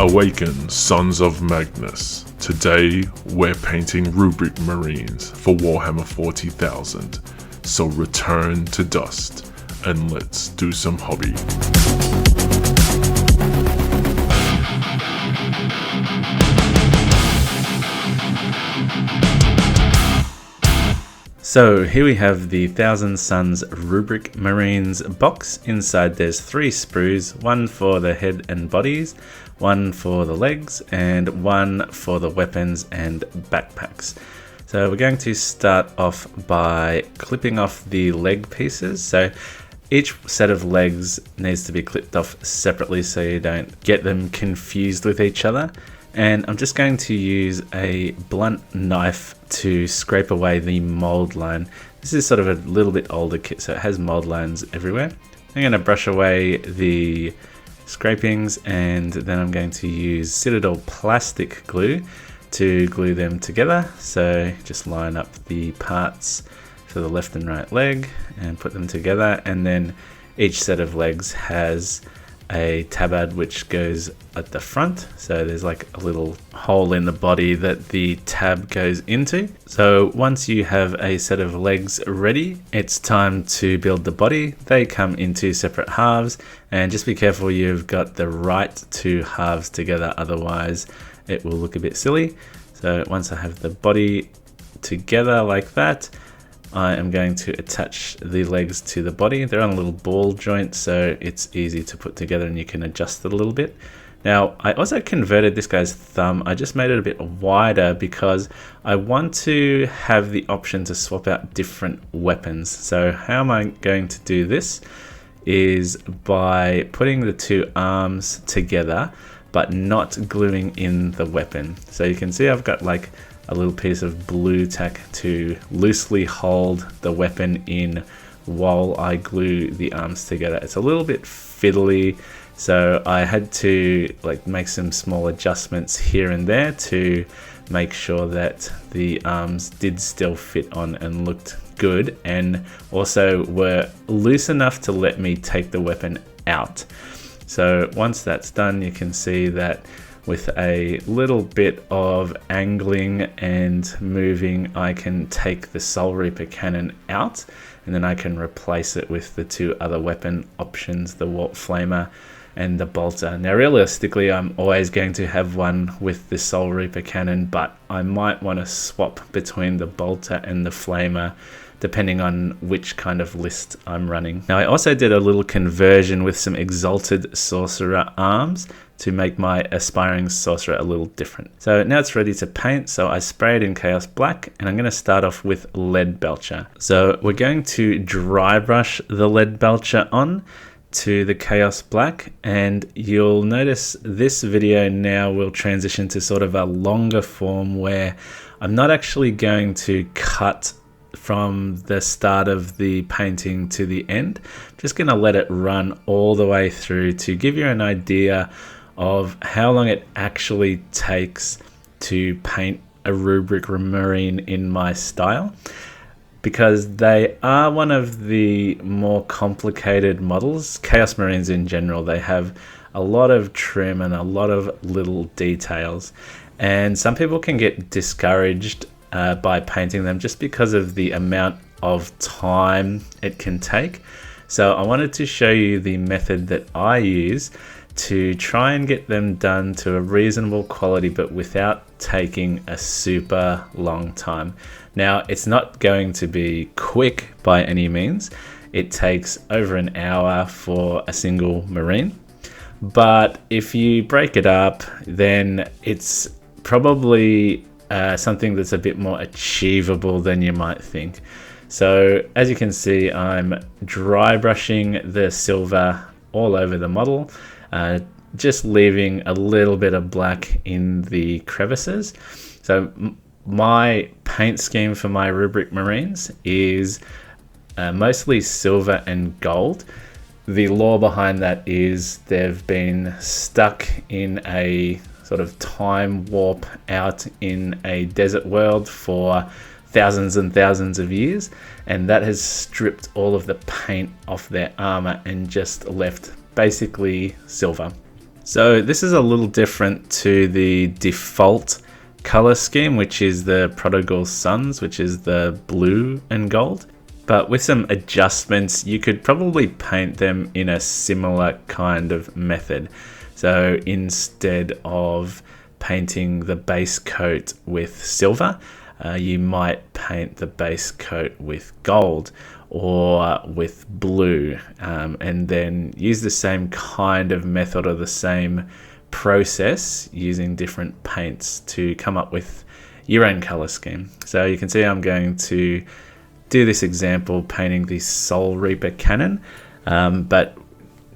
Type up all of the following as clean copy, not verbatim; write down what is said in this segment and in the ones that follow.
Awaken, Sons of Magnus. Today, we're painting Rubric Marines for Warhammer 40,000. So return to dust, and let's do some hobby. So here we have the Thousand Sons Rubric Marines box. Inside there's 3 sprues, one for the head and bodies, one for the legs, and one for the weapons and backpacks. So we're going to start off by clipping off the leg pieces. So each set of legs needs to be clipped off separately so you don't get them confused with each other. And I'm just going to use a blunt knife to scrape away the mold line. This is sort of a little bit older kit, so it has mold lines everywhere. I'm going to brush away the scrapings, and then I'm going to use Citadel plastic glue to glue them together. So just line up the parts for the left and right leg and put them together, and then each set of legs has a tabard which goes at the front, so there's like a little hole in the body that the tab goes into. So once you have a set of legs ready, it's time to build the body. They come into separate halves, and just be careful you've got the right 2 halves together, otherwise it will look a bit silly. So once I have the body together like that, I am going to attach the legs to the body. They're on a little ball joint, so it's easy to put together and you can adjust it a little bit. Now, I also converted this guy's thumb. I just made it a bit wider because I want to have the option to swap out different weapons. So how am I going to do this is by putting the 2 arms together, but not gluing in the weapon. So you can see I've got like a little piece of blue tack to loosely hold the weapon in while I glue the arms together. It's a little bit fiddly, so I had to make some small adjustments here and there to make sure that the arms did still fit on and looked good, and also were loose enough to let me take the weapon out. So once that's done, you can see that with a little bit of angling and moving, I can take the Soul Reaper cannon out, and then I can replace it with the 2 other weapon options, the Warp Flamer and the Bolter. Now realistically, I'm always going to have one with the Soul Reaper cannon, but I might want to swap between the Bolter and the Flamer depending on which kind of list I'm running. Now I also did a little conversion with some Exalted Sorcerer arms to make my Aspiring Sorcerer a little different. So now it's ready to paint, so I spray it in Chaos Black, and I'm going to start off with Lead Belcher. So we're going to dry brush the Lead Belcher on to the Chaos Black, and you'll notice this video now will transition to sort of a longer form where I'm not actually going to cut from the start of the painting to the end. I'm just going to let it run all the way through to give you an idea of how long it actually takes to paint a Rubric Marine in my style, because they are one of the more complicated models. Chaos Marines in general, they have a lot of trim and a lot of little details, and some people can get discouraged by painting them just because of the amount of time it can take. So I wanted to show you the method that I use to try and get them done to a reasonable quality, but without taking a super long time. Now, it's not going to be quick by any means. It takes over an hour for a single Marine, but if you break it up, then it's probably something that's a bit more achievable than you might think. So as you can see, I'm dry brushing the silver all over the model, just leaving a little bit of black in the crevices. So my paint scheme for my Rubric Marines is mostly silver and gold. The lore behind that is they've been stuck in a sort of time warp out in a desert world for thousands and thousands of years, and that has stripped all of the paint off their armor and just left basically silver. So this is a little different to the default color scheme, which is the Prodigal Sons, which is the blue and gold. But with some adjustments, you could probably paint them in a similar kind of method. So instead of painting the base coat with silver, you might paint the base coat with gold or with blue, and then use the same kind of method or the same process using different paints to come up with your own color scheme. So you can see I'm going to do this example painting the Soul Reaper cannon, but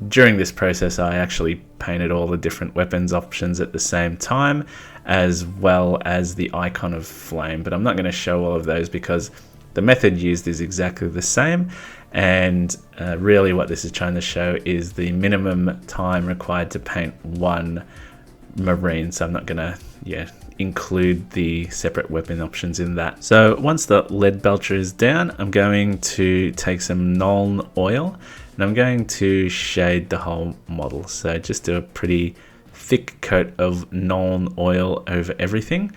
during this process I actually painted all the different weapons options at the same time, as well as the icon of flame, but I'm not going to show all of those because the method used is exactly the same, and really what this is trying to show is the minimum time required to paint one Marine. So I'm not going to include the separate weapon options in that. So once the lead belcher is down, I'm going to take some Nuln oil and I'm going to shade the whole model. So just do a pretty thick coat of Nuln oil over everything,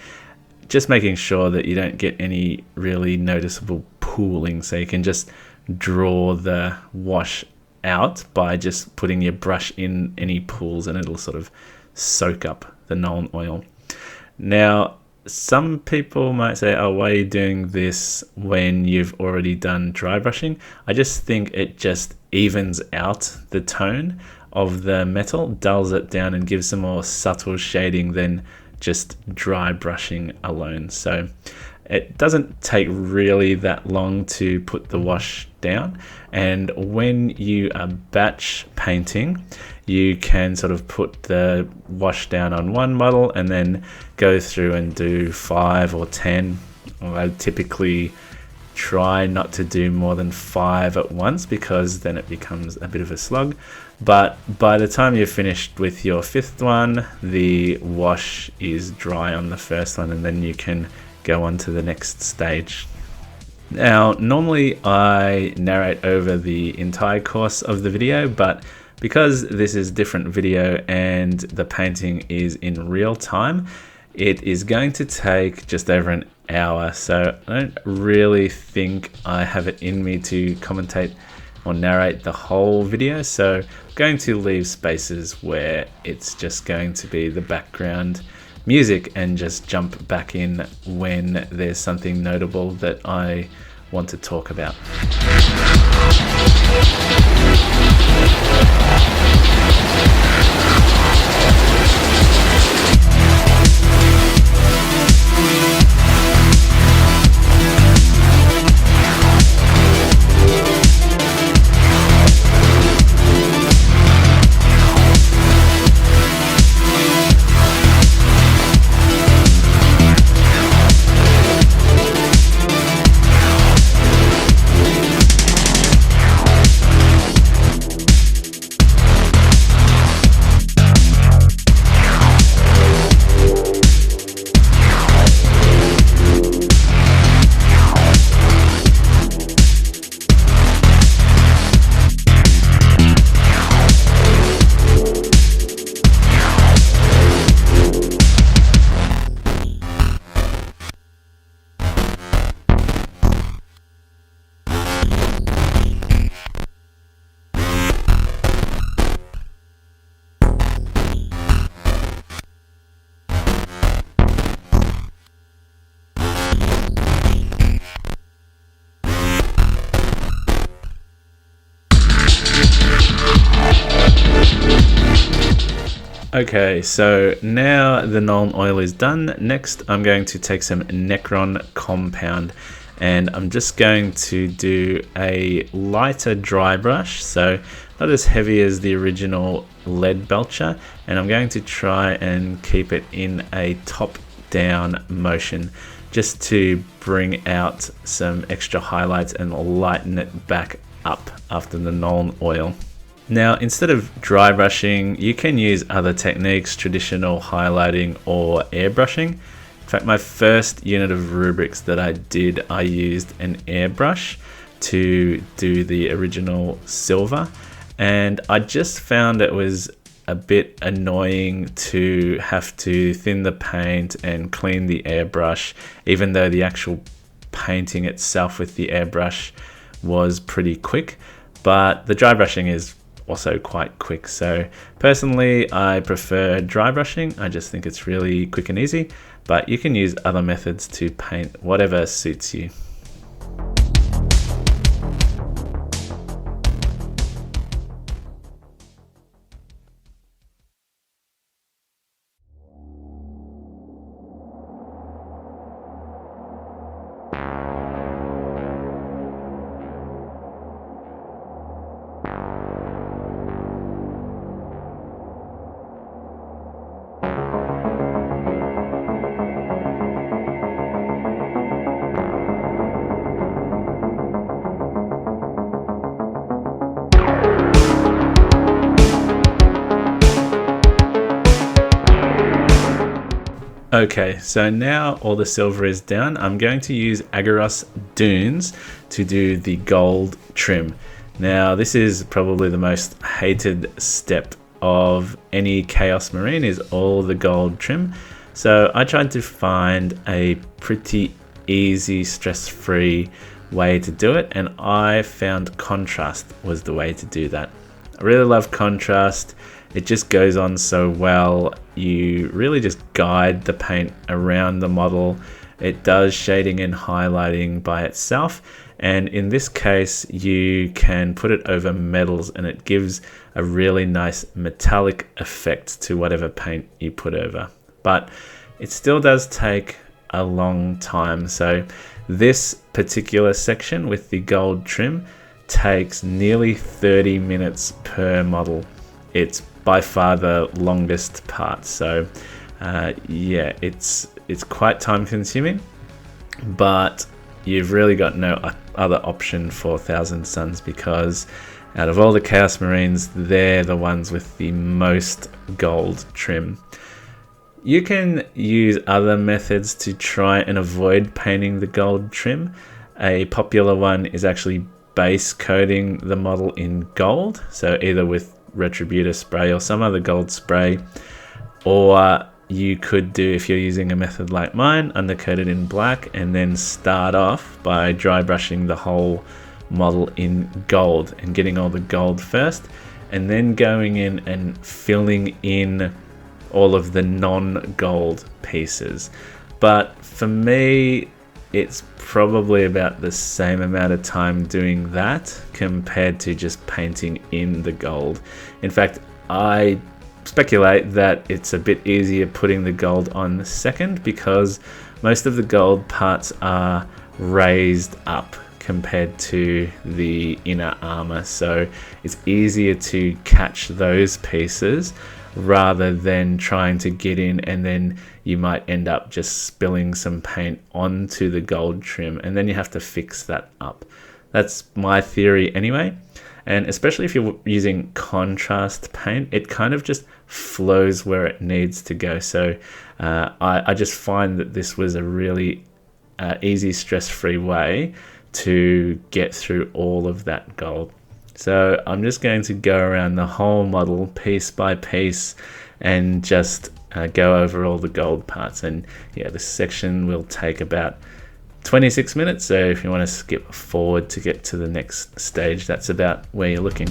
just making sure that you don't get any really noticeable pooling. So you can just draw the wash out by just putting your brush in any pools and it'll sort of soak up the Nuln oil. Now, some people might say, oh, why are you doing this when you've already done dry brushing? I just think it just evens out the tone of the metal, dulls it down and gives some more subtle shading than just dry brushing alone. So it doesn't take really that long to put the wash down, and when you are batch painting you can sort of put the wash down on one model and then go through and do 5 or 10. I typically try not to do more than 5 at once because then it becomes a bit of a slog. But by the time you're finished with your 5th one, the wash is dry on the first one and then you can go on to the next stage. Now, normally I narrate over the entire course of the video, but because this is different video and the painting is in real time, it is going to take just over an hour. So I don't really think I have it in me to commentate or narrate the whole video. So I'm going to leave spaces where it's just going to be the background music and just jump back in when there's something notable that I want to talk about. Okay, so now the Nuln oil is done. Next, I'm going to take some Necron compound and I'm just going to do a lighter dry brush, so not as heavy as the original lead belcher, and I'm going to try and keep it in a top-down motion just to bring out some extra highlights and lighten it back up after the Nuln oil. Now, instead of dry brushing, you can use other techniques, traditional highlighting or airbrushing. In fact, my first unit of rubrics that I did, I used an airbrush to do the original silver, and I just found it was a bit annoying to have to thin the paint and clean the airbrush, even though the actual painting itself with the airbrush was pretty quick. But the dry brushing is also quite quick. So personally, I prefer dry brushing. I just think it's really quick and easy, but you can use other methods to paint whatever suits you. Okay, so now all the silver is down. I'm going to use Agaros Dunes to do the gold trim. Now, this is probably the most hated step of any Chaos Marine, is all the gold trim. So I tried to find a pretty easy, stress-free way to do it, and I found contrast was the way to do that. I really love contrast. It just goes on so well. You really just guide the paint around the model. It does shading and highlighting by itself. And in this case, you can put it over metals and it gives a really nice metallic effect to whatever paint you put over. But it still does take a long time. So this particular section with the gold trim takes nearly 30 minutes per model. It's by far the longest part, so yeah, it's quite time consuming, but you've really got no other option for Thousand Sons, because out of all the Chaos Marines, they're the ones with the most gold trim. You can use other methods to try and avoid painting the gold trim. A popular one is actually base coating the model in gold, so either with Retributor spray or some other gold spray, or you could do, if you're using a method like mine, undercoat it in black and then start off by dry brushing the whole model in gold and getting all the gold first, and then going in and filling in all of the non-gold pieces. But for me, it's probably about the same amount of time doing that compared to just painting in the gold. In fact, I speculate that it's a bit easier putting the gold on second, because most of the gold parts are raised up compared to the inner armor, so it's easier to catch those pieces rather than trying to get in, and then you might end up just spilling some paint onto the gold trim and then you have to fix that up. That's my theory anyway. And especially if you're using contrast paint, it kind of just flows where it needs to go. So I just find that this was a really easy, stress-free way to get through all of that gold. So I'm just going to go around the whole model piece by piece and just go over all the gold parts. And yeah, this section will take about 26 minutes. So if you want to skip forward to get to the next stage, that's about where you're looking.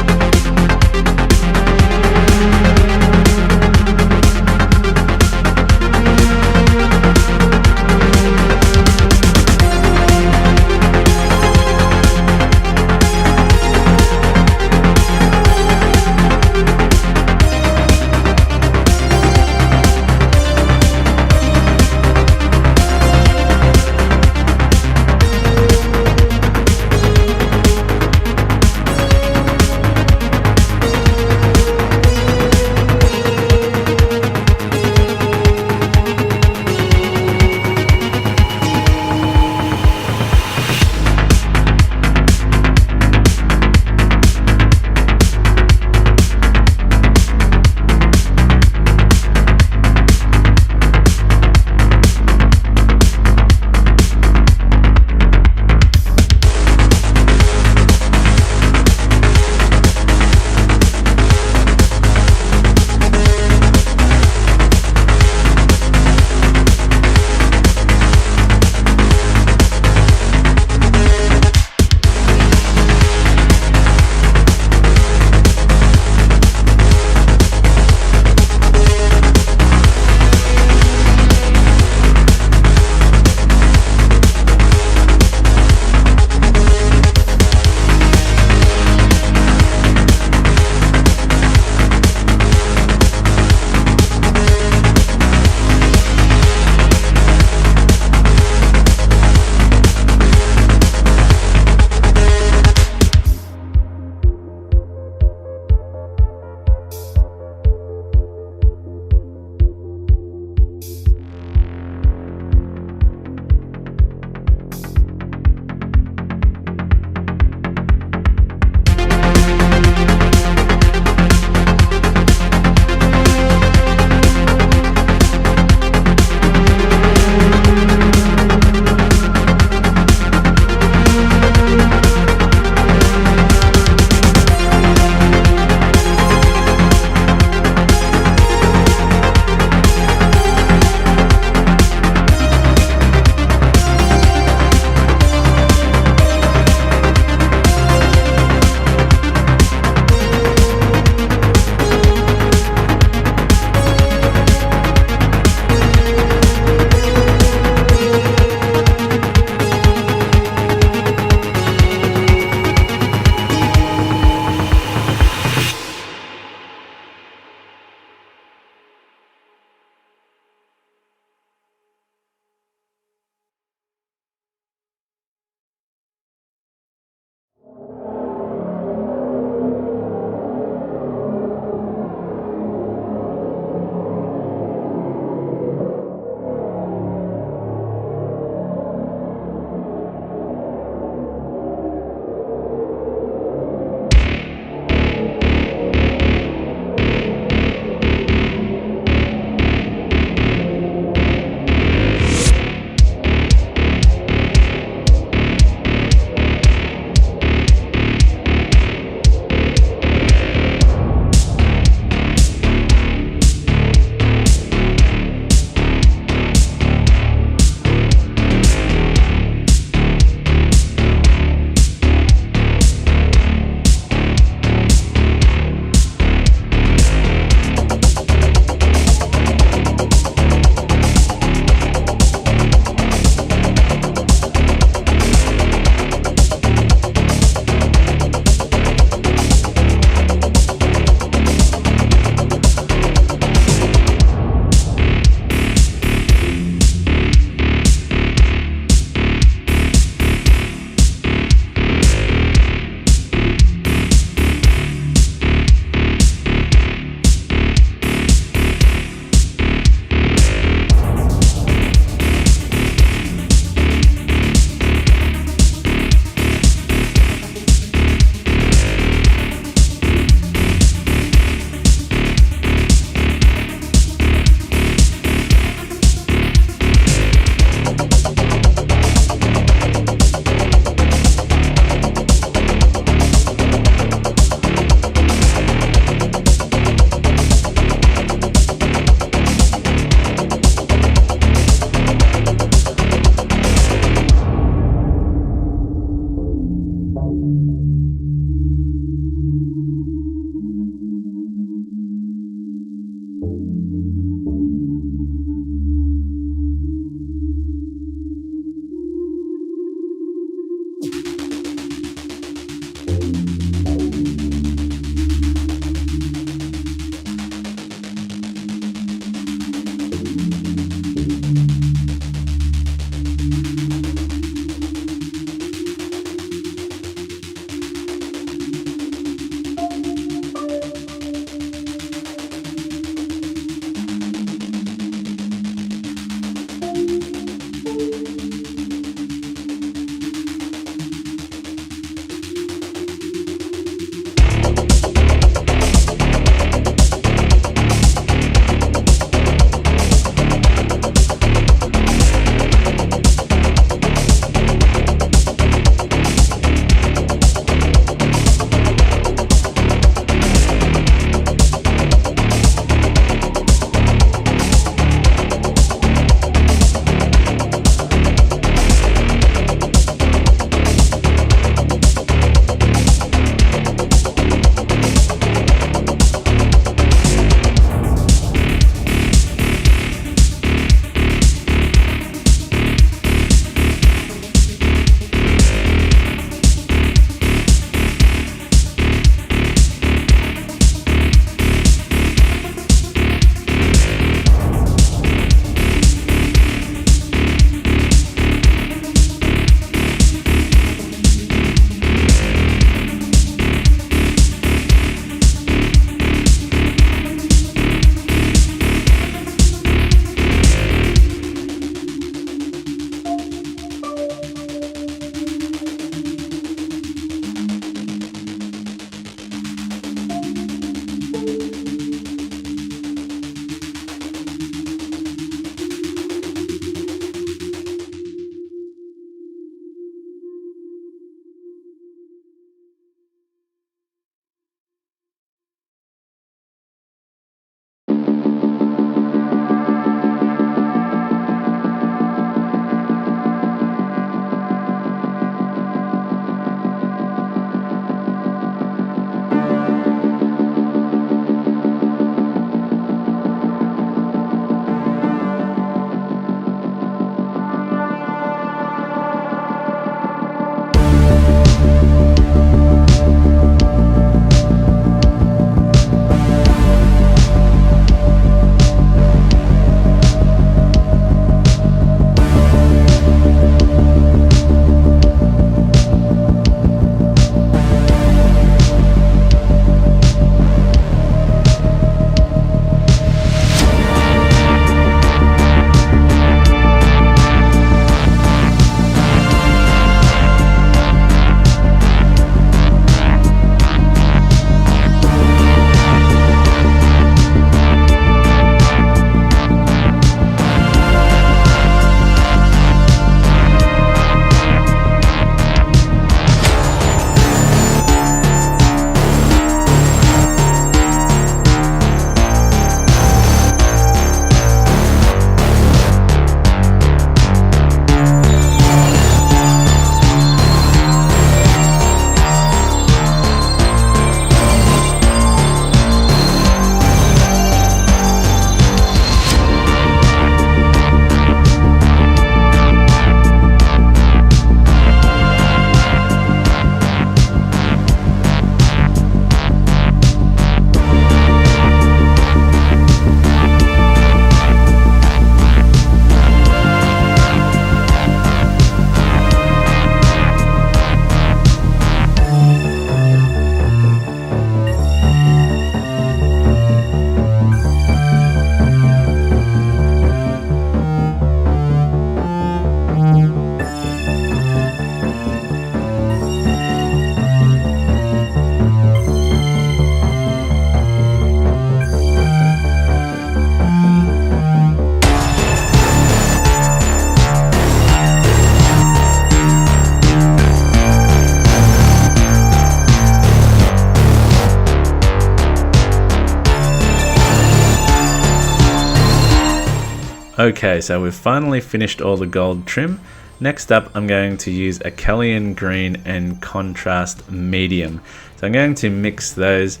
Okay, so we've finally finished all the gold trim. Next up, I'm going to use a Callian green and contrast medium. So I'm going to mix those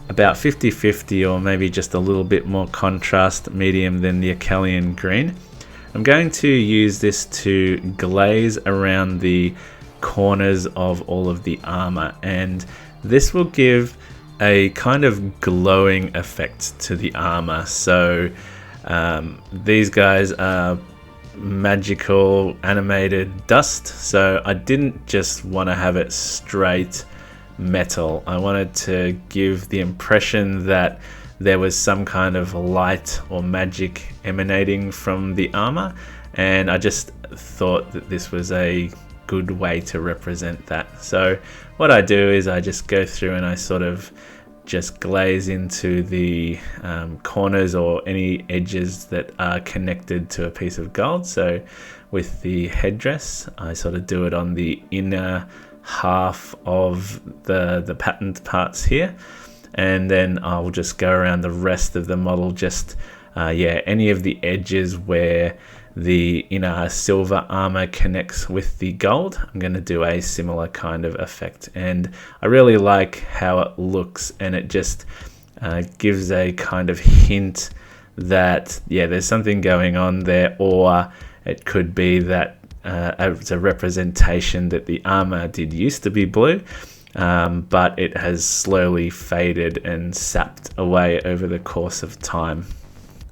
about 50-50, or maybe just a little bit more contrast medium than the Acalian green. I'm going to use this to glaze around the corners of all of the armor, and this will give a kind of glowing effect to the armor. So these guys are magical animated dust, so I didn't just want to have it straight metal. I wanted to give the impression that there was some kind of light or magic emanating from the armor, and I just thought that this was a good way to represent that. So what I do is I just go through and I sort of just glaze into the corners or any edges that are connected to a piece of gold. So with the headdress, I sort of do it on the inner half of the patterned parts here, and then I'll just go around the rest of the model, just any of the edges where the inner silver armor connects with the gold. I'm going to do a similar kind of effect, and I really like how it looks, and it just gives a kind of hint that there's something going on there, or it could be that it's a representation that the armor did used to be blue, but it has slowly faded and sapped away over the course of time.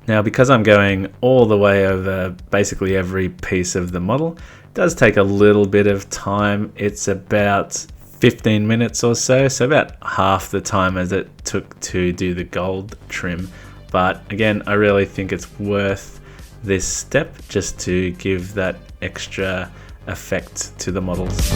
Now, because I'm going all the way over basically every piece of the model, it does take a little bit of time. It's about 15 minutes or so about half the time as it took to do the gold trim. But again, I really think it's worth this step just to give that extra effect to the models.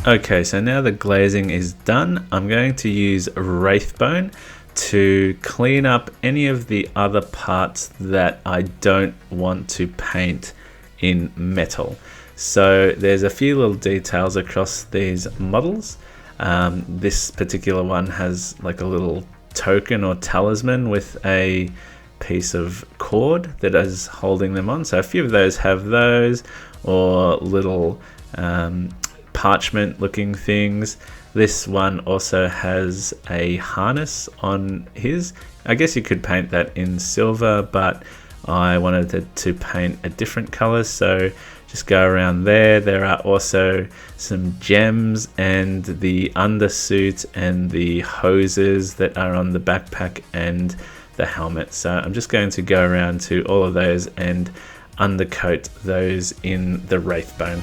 Okay, so now the glazing is done, I'm going to use Wraithbone to clean up any of the other parts that I don't want to paint in metal. So there's a few little details across these models. This particular one has like a little token or talisman with a piece of cord that is holding them on. So a few of those have those, or little parchment looking things. This one also has a harness on his. I guess you could paint that in silver, but I wanted it to paint a different color, so just go around there. There are also some gems and the undersuit and the hoses that are on the backpack and the helmet. So I'm just going to go around to all of those and undercoat those in the Wraithbone.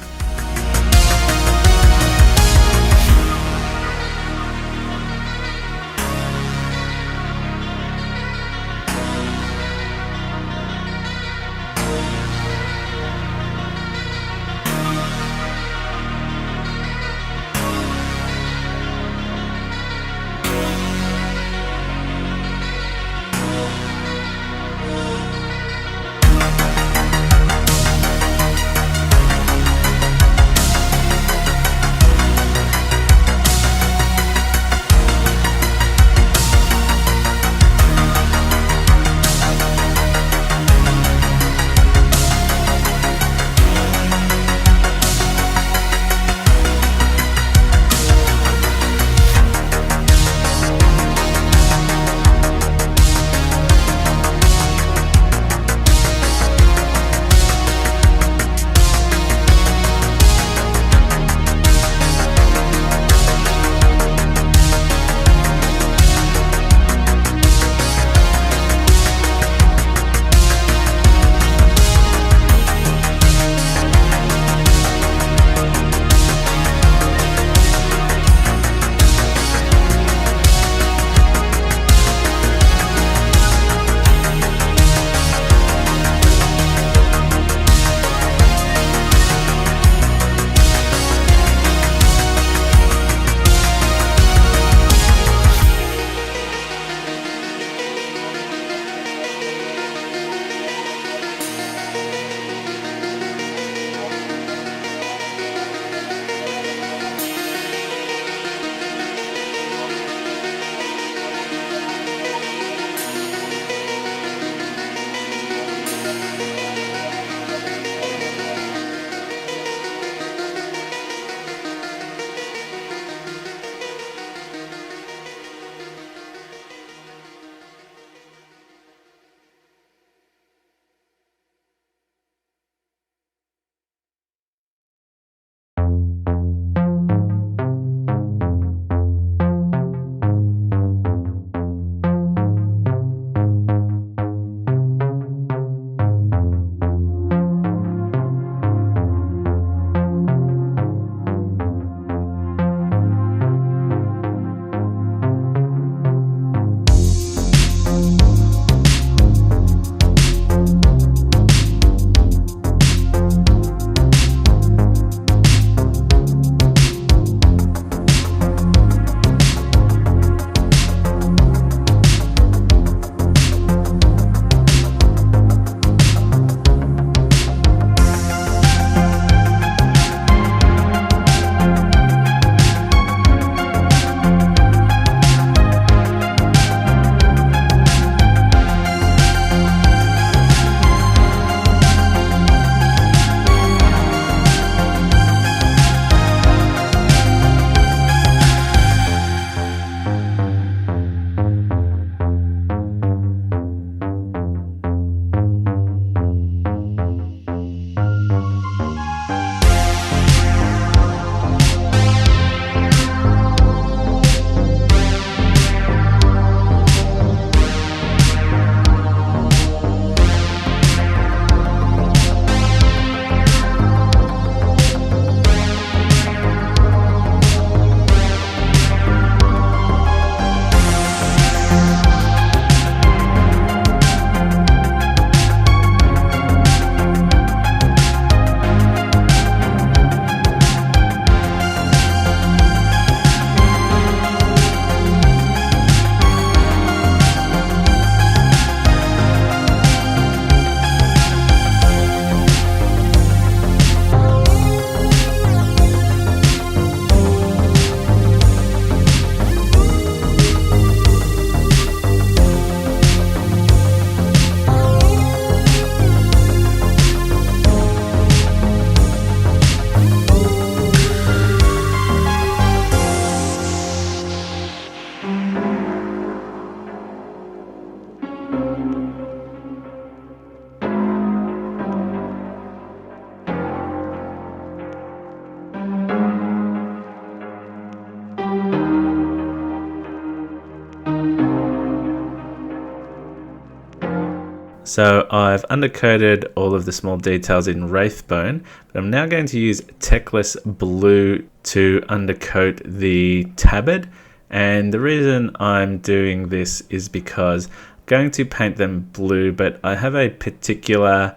So I've undercoated all of the small details in Wraithbone, but I'm now going to use Techless Blue to undercoat the tabard. And the reason I'm doing this is because I'm going to paint them blue, but I have a particular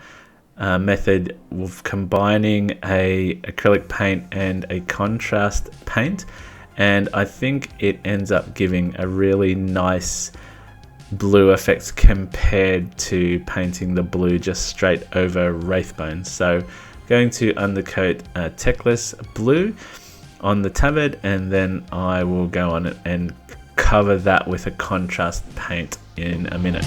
method of combining a acrylic paint and a contrast paint, and I think it ends up giving a really nice blue effect compared to painting the blue just straight over Wraithbone. So going to undercoat Techless Blue on the tabard, and then I will go on it and cover that with a contrast paint in a minute.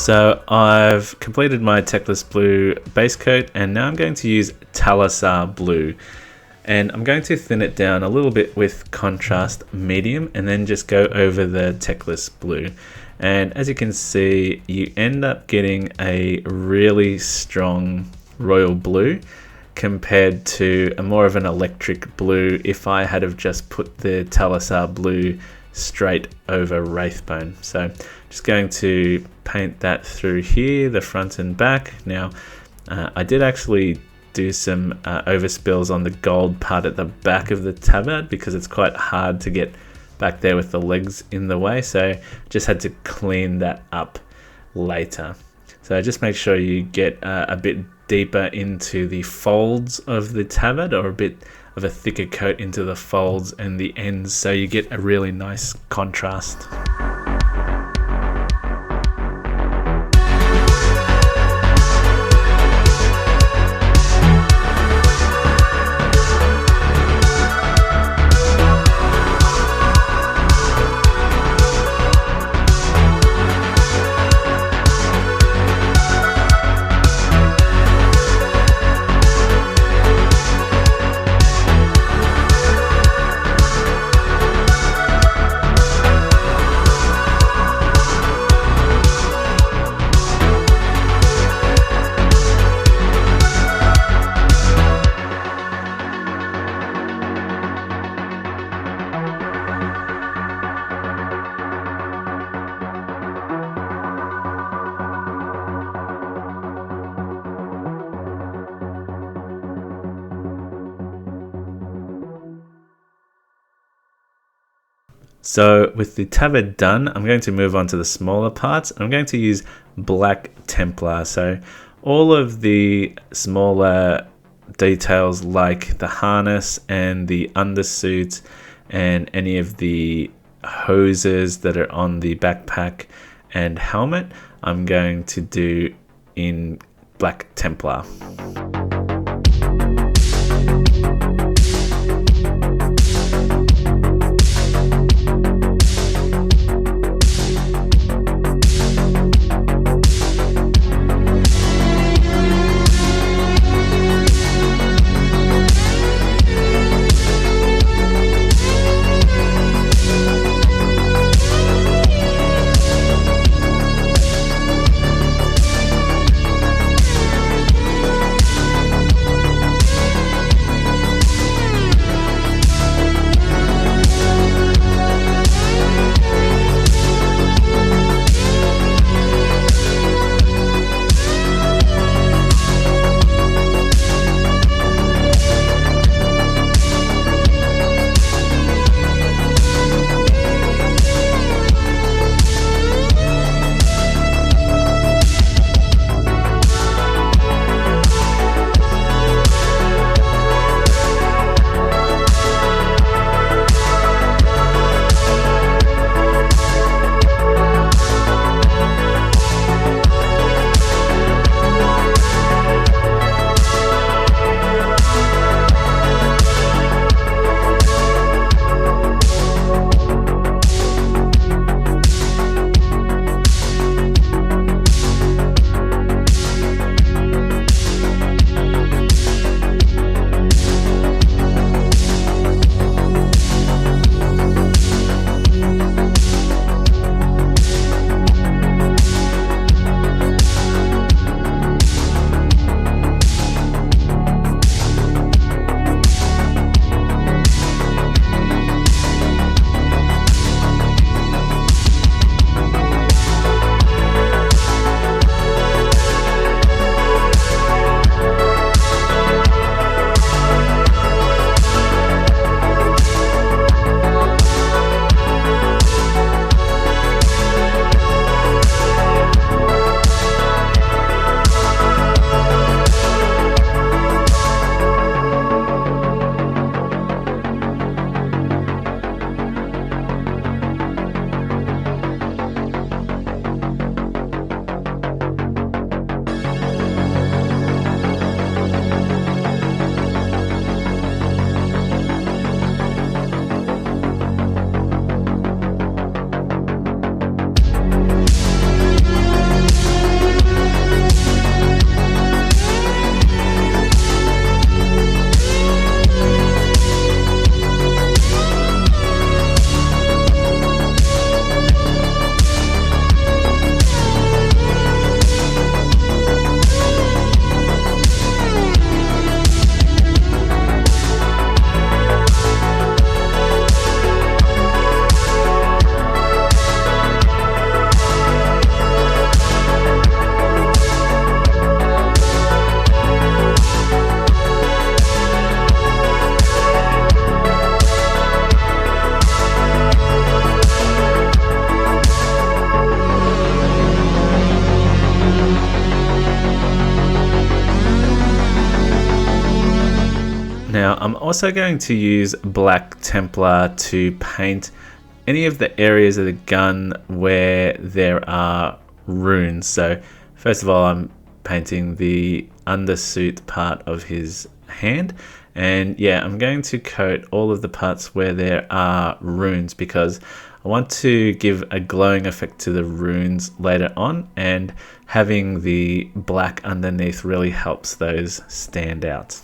So I've completed my Techless Blue base coat, and now I'm going to use Thalasar Blue, and I'm going to thin it down a little bit with contrast medium and then just go over the Techless Blue. And as you can see, you end up getting a really strong royal blue compared to a more of an electric blue if I had have just put the Thalasar Blue straight over Wraithbone. So just going to paint that through here, the front and back. Now I did actually do some overspills on the gold part at the back of the tabard because it's quite hard to get back there with the legs in the way, so just had to clean that up later. So just make sure you get a bit deeper into the folds of the tabard, or a bit of a thicker coat into the folds and the ends, so you get a really nice contrast. So with the tabard done, I'm going to move on to the smaller parts. I'm going to use Black Templar. So all of the smaller details like the harness and the undersuit and any of the hoses that are on the backpack and helmet, I'm going to do in Black Templar. Now I'm also going to use Black Templar to paint any of the areas of the gun where there are runes. So first of all, I'm painting the undersuit part of his hand, and yeah, I'm going to coat all of the parts where there are runes because I want to give a glowing effect to the runes later on, and having the black underneath really helps those stand out.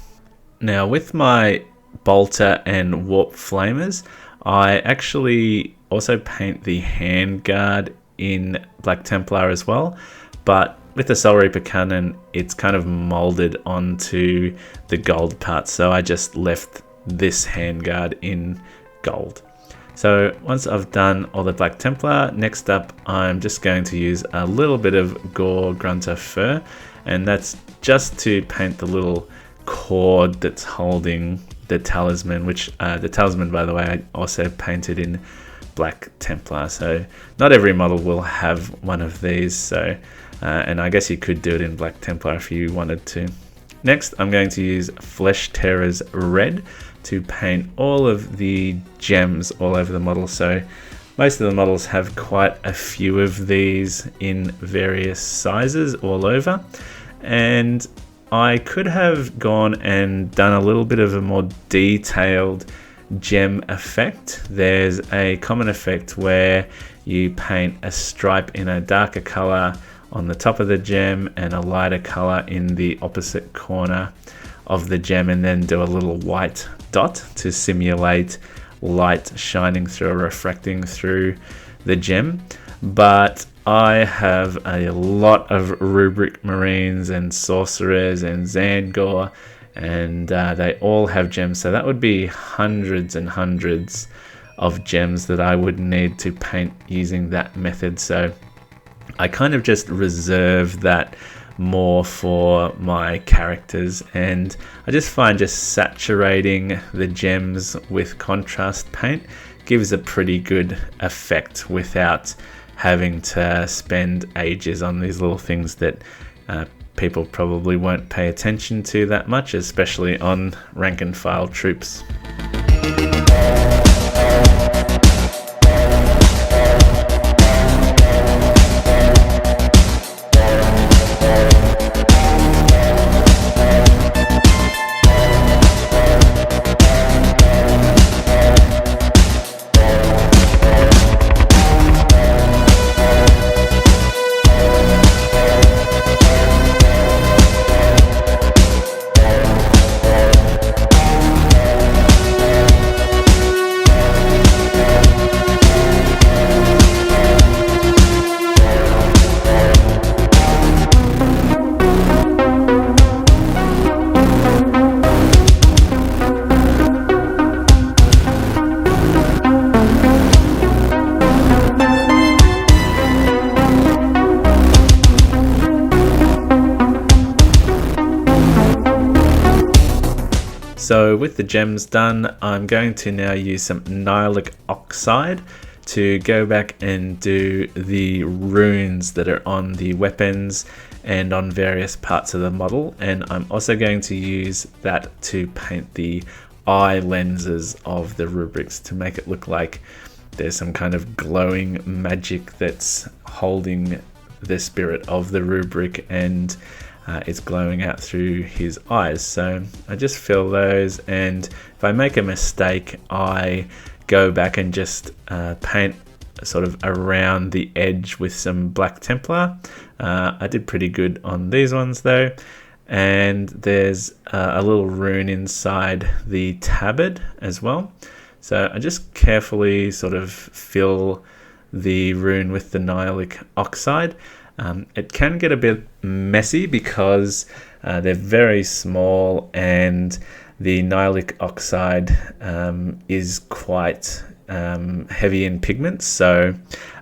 Now with my bolter and warp flamers, I actually also paint the handguard in Black Templar as well, but with the Soul Reaper cannon, it's kind of molded onto the gold part, so I just left this handguard in gold. So once I've done all the Black Templar, next up I'm just going to use a little bit of Gore Grunter fur, and that's just to paint the little cord that's holding the talisman, which the talisman, by the way, I also painted in Black Templar. So not every model will have one of these. So and I guess you could do it in Black Templar if you wanted to. Next, I'm going to use Flesh Tearer's Red to paint all of the gems all over the model. So most of the models have quite a few of these in various sizes all over, and I could have gone and done a little bit of a more detailed gem effect. There's a common effect where you paint a stripe in a darker color on the top of the gem and a lighter color in the opposite corner of the gem, and then do a little white dot to simulate light shining through or refracting through the gem. But I have a lot of Rubric Marines and Sorcerers and Zangor, and they all have gems, so that would be hundreds and hundreds of gems that I would need to paint using that method. So I kind of just reserve that more for my characters, and I just find just saturating the gems with contrast paint gives a pretty good effect without having to spend ages on these little things that people probably won't pay attention to that much, especially on rank and file troops. So with the gems done, I'm going to now use some Nihilic Oxide to go back and do the runes that are on the weapons and on various parts of the model. And I'm also going to use that to paint the eye lenses of the rubrics to make it look like there's some kind of glowing magic that's holding the spirit of the rubric, and it's glowing out through his eyes. So I just fill those, and if I make a mistake, I go back and just paint sort of around the edge with some Black Templar. I did pretty good on these ones though, and there's a little rune inside the tabard as well. So I just carefully sort of fill the rune with the Nihilic Oxide. It can get a bit messy because they're very small, and the Nihilic Oxide is quite heavy in pigments. So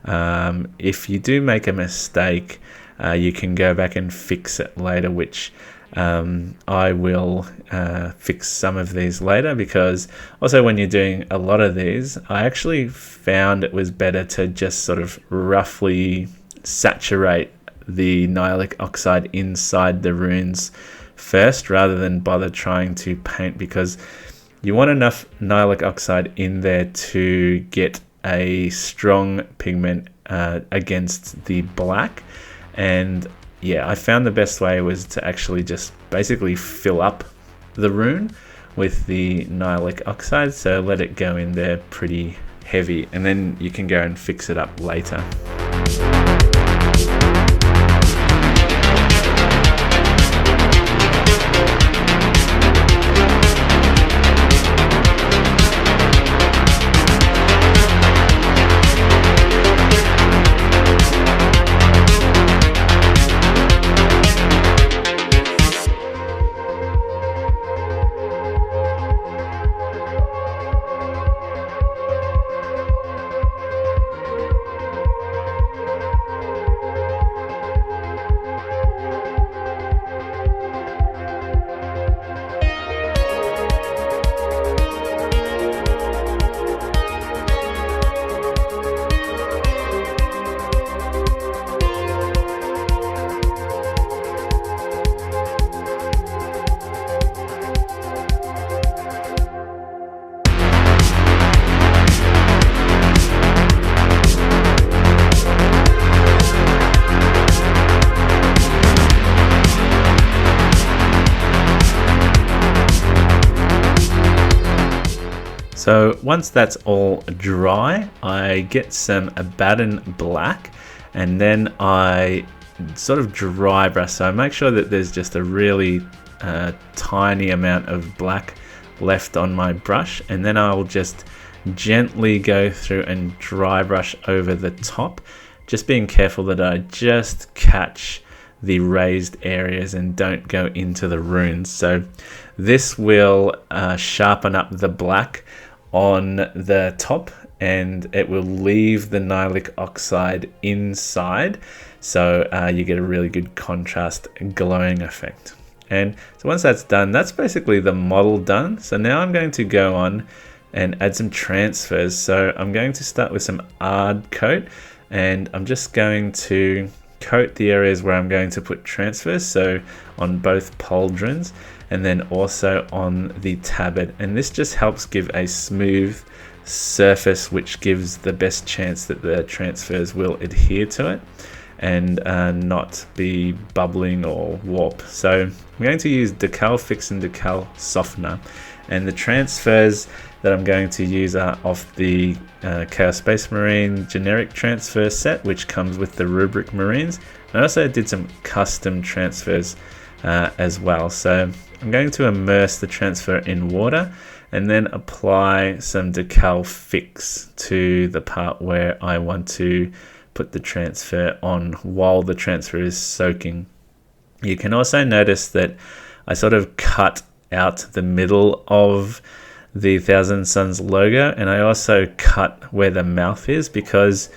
if you do make a mistake, you can go back and fix it later, which I will fix some of these later, because also when you're doing a lot of these, I actually found it was better to just sort of roughly saturate the Nihilic Oxide inside the runes first rather than bother trying to paint, because you want enough Nihilic Oxide in there to get a strong pigment against the black. And yeah, I found the best way was to actually just basically fill up the rune with the Nihilic Oxide, so let it go in there pretty heavy, and then you can go and fix it up later. So once that's all dry, I get some Abaddon black, and then I sort of dry brush. So I make sure that there's just a really tiny amount of black left on my brush, and then I'll just gently go through and dry brush over the top, just being careful that I just catch the raised areas and don't go into the runes. So this will sharpen up the black on the top, and it will leave the nihilic oxide inside, so you get a really good contrast glowing effect. And so once that's done, that's basically the model done. So now I'm going to go on and add some transfers. So I'm going to start with some Ard coat, and I'm just going to coat the areas where I'm going to put transfers, so on both pauldrons and then also on the tabard. And this just helps give a smooth surface, which gives the best chance that the transfers will adhere to it and not be bubbling or warp. So I'm going to use Decal Fix and Decal Softener, and the transfers that I'm going to use are off the Chaos Space Marine generic transfer set, which comes with the Rubric Marines. I also did some custom transfers as well. So I'm going to immerse the transfer in water and then apply some Decal Fix to the part where I want to put the transfer on while the transfer is soaking. You can also notice that I sort of cut out the middle of the Thousand Sons logo, and I also cut where the mouth is, because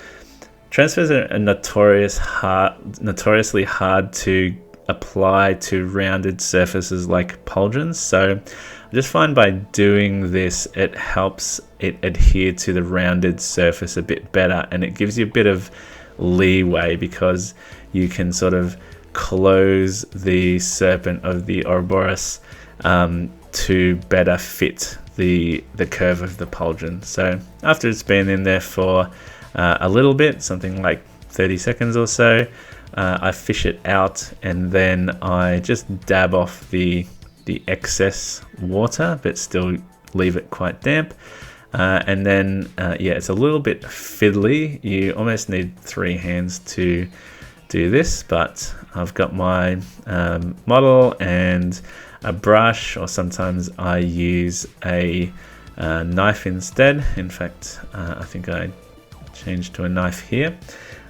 transfers are notoriously hard to apply to rounded surfaces like pauldrons. So I just find by doing this, it helps it adhere to the rounded surface a bit better, and it gives you a bit of leeway because you can sort of close the serpent of the Ouroboros to better fit the curve of the pauldron. So after it's been in there for a little bit, something like 30 seconds or so, I fish it out, and then I just dab off the excess water, but still leave it quite damp. And then yeah, it's a little bit fiddly. You almost need 3 hands to do this, but I've got my model and a brush, or sometimes I use a knife instead. In fact, I think I changed to a knife here.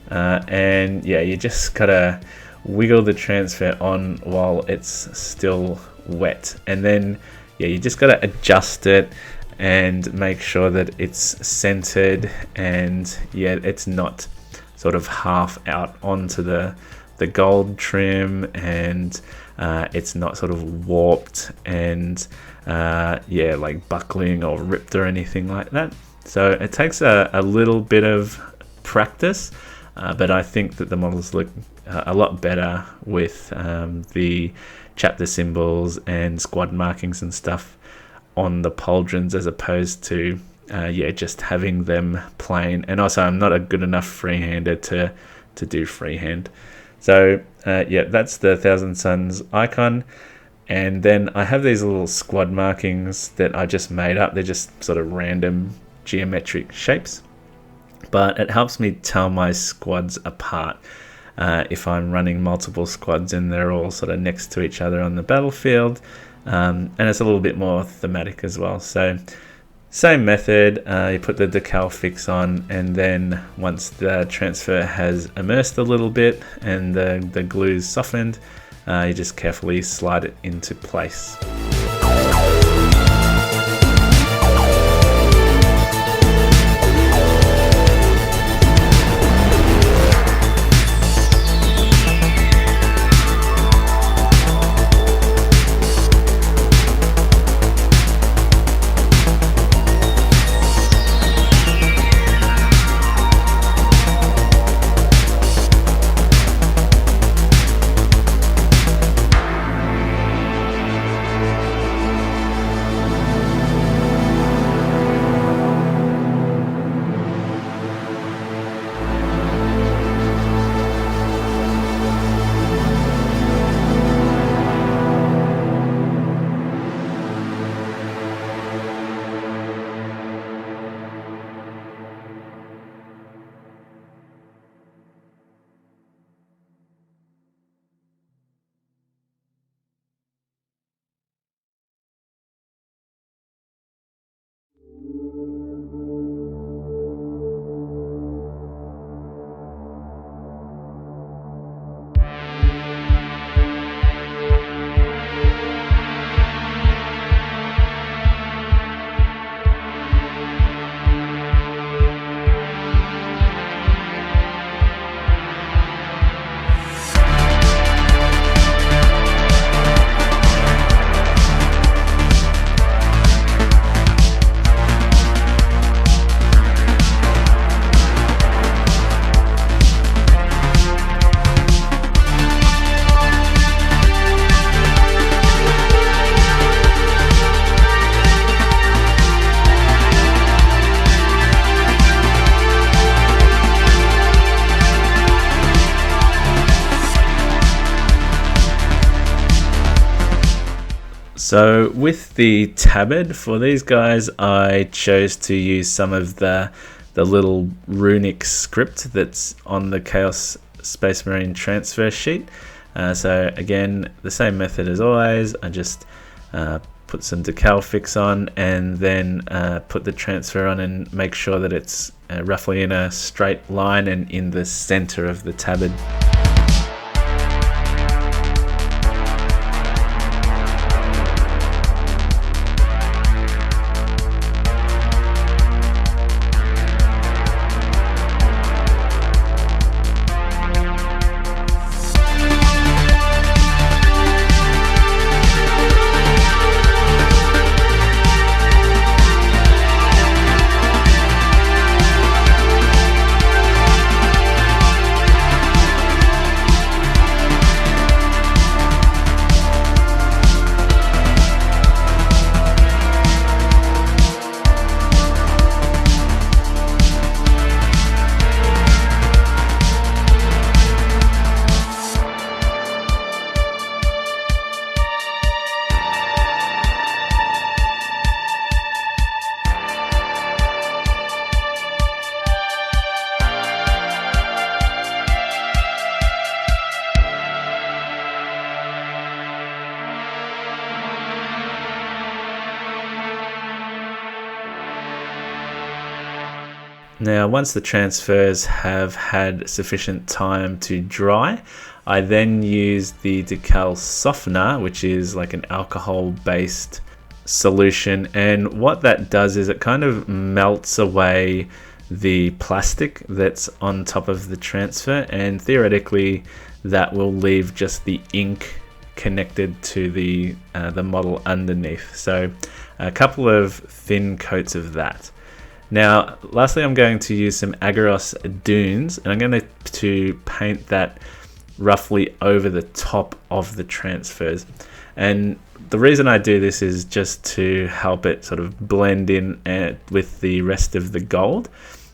And yeah, you just gotta wiggle the transfer on while it's still wet, and then yeah, you just gotta adjust it and make sure that it's centered, and yeah, it's not sort of half out onto the gold trim, and it's not sort of warped and yeah, like buckling or ripped or anything like that. So it takes a little bit of practice, but I think that the models look a lot better with the chapter symbols and squad markings and stuff on the pauldrons, as opposed to yeah, just having them plain. And also, I'm not a good enough freehander to do freehand. So yeah, that's the Thousand Sons icon. And then I have these little squad markings that I just made up. They're just sort of random geometric shapes, but it helps me tell my squads apart. If I'm running multiple squads and they're all sort of next to each other on the battlefield, and it's a little bit more thematic as well. So same method, you put the Decal Fix on, and then once the transfer has immersed a little bit and the glue's softened, you just carefully slide it into place. So with the tabard for these guys, I chose to use some of the little runic script that's on the Chaos Space Marine transfer sheet. So again, the same method as always. I just put some decal fix on and then put the transfer on and make sure that it's roughly in a straight line and in the center of the tabard. Now, once the transfers have had sufficient time to dry, I then use the decal softener, which is like an alcohol-based solution. And what that does is it kind of melts away the plastic that's on top of the transfer, and theoretically that will leave just the ink connected to the model underneath. So a couple of thin coats of that. Now, lastly, I'm going to use some Agaros dunes, and I'm going to paint that roughly over the top of the transfers. And the reason I do this is just to help it sort of blend in with the rest of the gold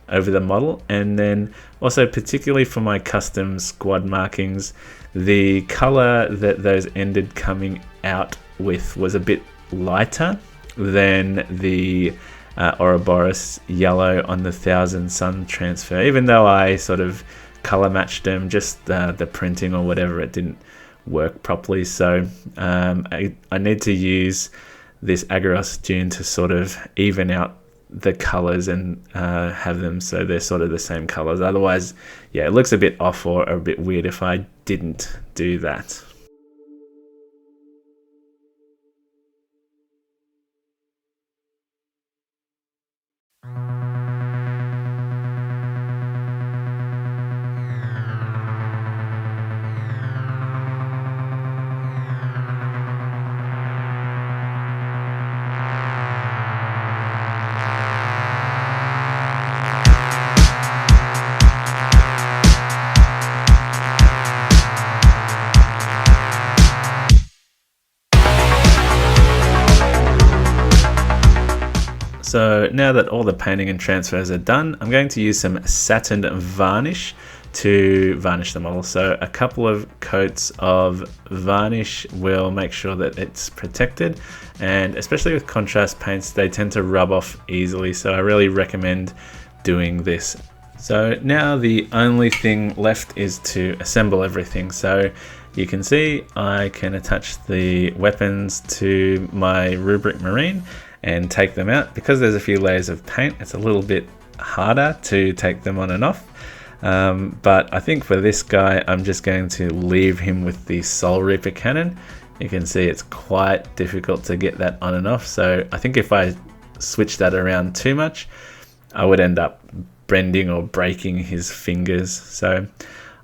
over the model. And then also, particularly for my custom squad markings, the color that those ended coming out with was a bit lighter than the Ouroboros yellow on the Thousand Sun transfer. Even though I sort of color matched them, just the printing or whatever, it didn't work properly. So I need to use this Agaros dune to sort of even out the colors and have them so they're sort of the same colors. Otherwise, yeah, it looks a bit off or a bit weird if I didn't do that. So now that all the painting and transfers are done, I'm going to use some satin varnish to varnish the model. So a couple of coats of varnish will make sure that it's protected, and especially with contrast paints, they tend to rub off easily. So I really recommend doing this. So now the only thing left is to assemble everything. So you can see I can attach the weapons to my Rubric Marine and take them out. Because there's a few layers of paint, it's a little bit harder to take them on and off. But I think for this guy, I'm just going to leave him with the Soul Reaper cannon. You can see it's quite difficult to get that on and off. So I think if I switch that around too much, I would end up bending or breaking his fingers. So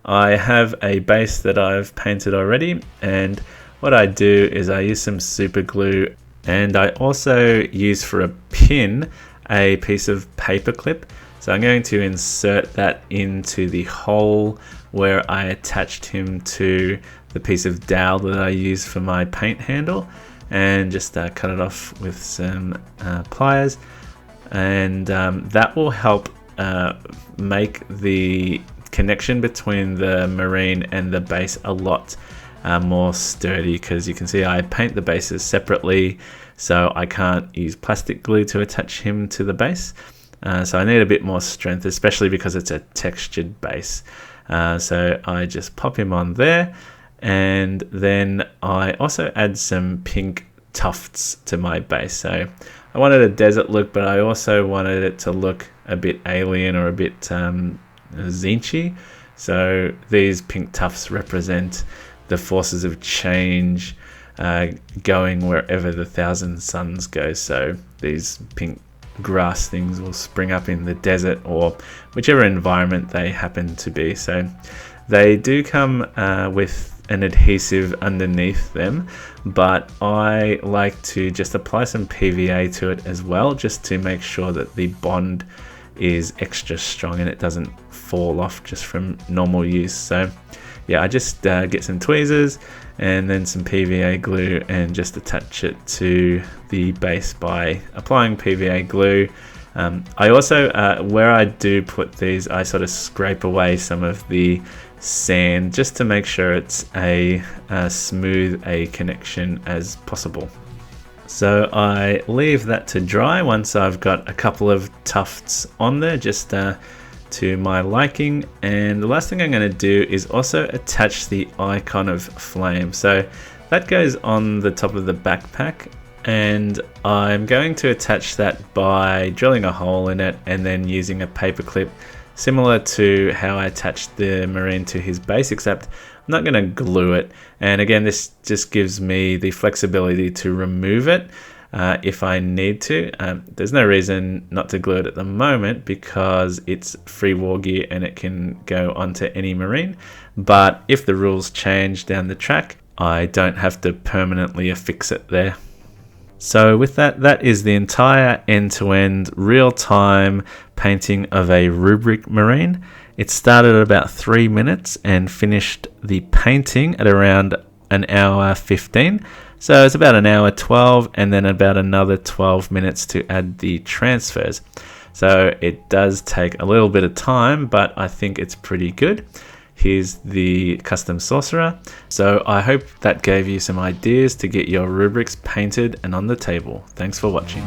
I have a base that I've painted already, and what I do is I use some super glue, and I also use for a pin a piece of paper clip. So I'm going to insert that into the hole where I attached him to the piece of dowel that I use for my paint handle, and just cut it off with some pliers, and that will help make the connection between the Marine and the base a lot more sturdy, because you can see I paint the bases separately, so I can't use plastic glue to attach him to the base. So I need a bit more strength, especially because it's a textured base. So I just pop him on there, and then I also add some pink tufts to my base. So I wanted a desert look, but I also wanted it to look a bit alien or a bit Zinchi. So these pink tufts represent the forces of change going wherever the Thousand Suns go. So these pink grass things will spring up in the desert or whichever environment they happen to be. So they do come with an adhesive underneath them, but I like to just apply some PVA to it as well, just to make sure that the bond is extra strong and it doesn't fall off just from normal use. So yeah, I just get some tweezers and then some PVA glue and just attach it to the base by applying PVA glue. I also, where I do put these, I sort of scrape away some of the sand just to make sure it's a smooth a connection as possible. So I leave that to dry once I've got a couple of tufts on there, just to my liking. And the last thing I'm going to do is also attach the icon of flame. So that goes on the top of the backpack, and I'm going to attach that by drilling a hole in it and then using a paper clip, similar to how I attached the Marine to his base, except I'm not going to glue it. And again, this just gives me the flexibility to remove it if I need to. There's no reason not to glue it at the moment because it's free war gear and it can go onto any Marine. But if the rules change down the track, I don't have to permanently affix it there. So with that, that is the entire end-to-end real-time painting of a Rubric Marine. It started at about 3 minutes and finished the painting at around an hour 15. So it's about an hour 12 and then about another 12 minutes to add the transfers. So it does take a little bit of time, but I think it's pretty good. Here's the custom sorcerer. So I hope that gave you some ideas to get your rubrics painted and on the table. Thanks for watching.